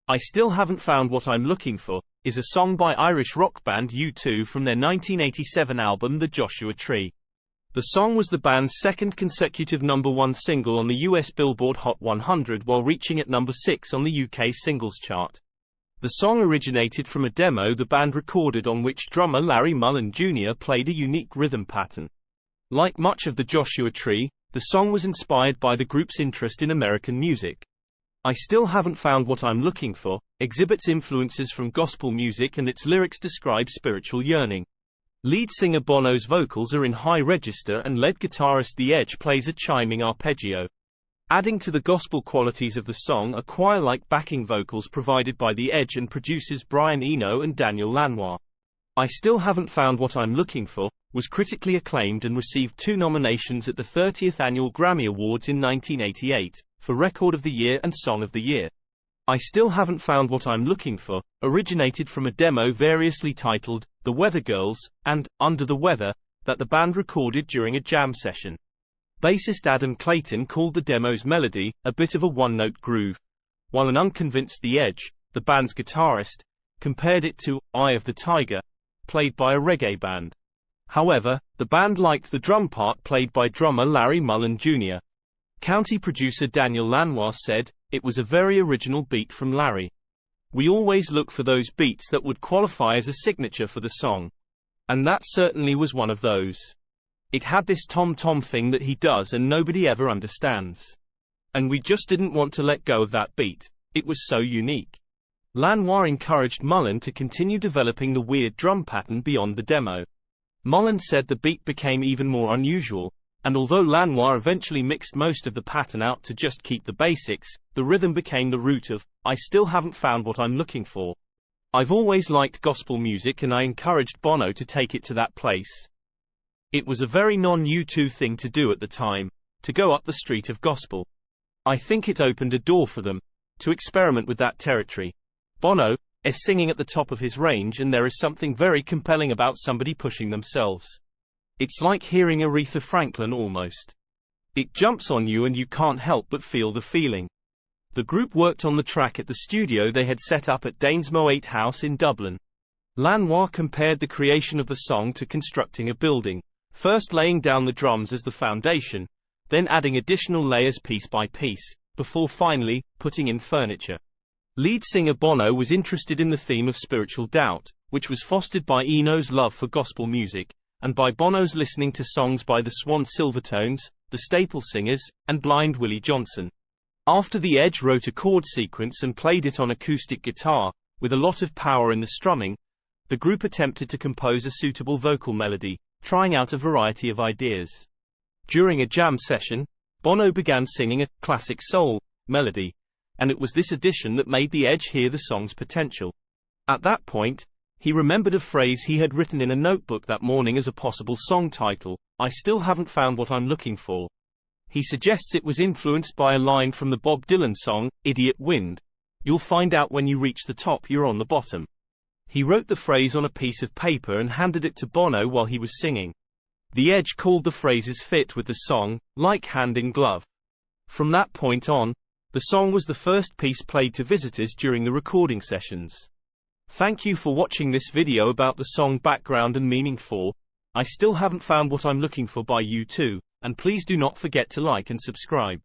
I Still Haven't Found What I'm Looking For is a song by Irish rock band U2 from their 1987 album The Joshua Tree. The song was the band's second consecutive #1 single on the US Billboard Hot 100 while reaching at number 6 on the UK singles chart. The song originated from a demo the band recorded on which drummer Larry Mullen Jr. played a unique rhythm pattern. Like much of The Joshua Tree, the song was inspired by the group's interest in American music. I Still Haven't Found What I'm Looking For exhibits influences from gospel music, and its lyrics describe spiritual yearning. Lead singer Bono's vocals are in high register, and lead guitarist The Edge plays a chiming arpeggio. Adding to the gospel qualities of the song are choir-like backing vocals provided by The Edge and producers Brian Eno and Daniel Lanois. I Still Haven't Found What I'm Looking For was critically acclaimed and received 2 nominations at the 30th Annual Grammy Awards in 1988, for Record of the Year and Song of the Year. I Still Haven't Found What I'm Looking For originated from a demo variously titled The Weather Girls and Under the Weather that the band recorded during a jam session. Bassist Adam Clayton called the demo's melody a bit of a one-note groove, while an unconvinced The Edge, the band's guitarist, compared it to Eye of the Tiger, played by a reggae band. However, the band liked the drum part played by drummer Larry Mullen Jr. County producer Daniel Lanois said, "It was a very original beat from Larry. We always look for those beats that would qualify as a signature for the song. And that certainly was one of those. It had this tom-tom thing that he does and nobody ever understands. And we just didn't want to let go of that beat. It was so unique." Lanois encouraged Mullen to continue developing the weird drum pattern beyond the demo. Mullen said the beat became even more unusual, and although Lanois eventually mixed most of the pattern out to just keep the basics, the rhythm became the root of I Still Haven't Found What I'm Looking For. I've always liked gospel music and I encouraged Bono to take it to that place. It was a very non-U2 thing to do at the time, to go up the street of gospel. I think it opened a door for them to experiment with that territory. Bono is singing at the top of his range, and there is something very compelling about somebody pushing themselves. It's like hearing Aretha Franklin almost. It jumps on you and you can't help but feel the feeling. The group worked on the track at the studio they had set up at Danesmo 8 House in Dublin. Lanois compared the creation of the song to constructing a building, first laying down the drums as the foundation, then adding additional layers piece by piece, before finally putting in furniture. Lead singer Bono was interested in the theme of spiritual doubt, which was fostered by Eno's love for gospel music, and by Bono's listening to songs by the Swan Silvertones, the Staple Singers, and Blind Willie Johnson. After The Edge wrote a chord sequence and played it on acoustic guitar, with a lot of power in the strumming, the group attempted to compose a suitable vocal melody, trying out a variety of ideas. During a jam session, Bono began singing a classic soul melody, and it was this addition that made The Edge hear the song's potential. At that point, he remembered a phrase he had written in a notebook that morning as a possible song title, I Still Haven't Found What I'm Looking For. He suggests it was influenced by a line from the Bob Dylan song, Idiot Wind. You'll find out when you reach the top you're on the bottom. He wrote the phrase on a piece of paper and handed it to Bono while he was singing. The Edge called the phrases fit with the song, like hand in glove. From that point on, the song was the first piece played to visitors during the recording sessions. Thank you for watching this video about the song Background and Meaning for I Still Haven't Found What I'm Looking For by U2, and please do not forget to like and subscribe.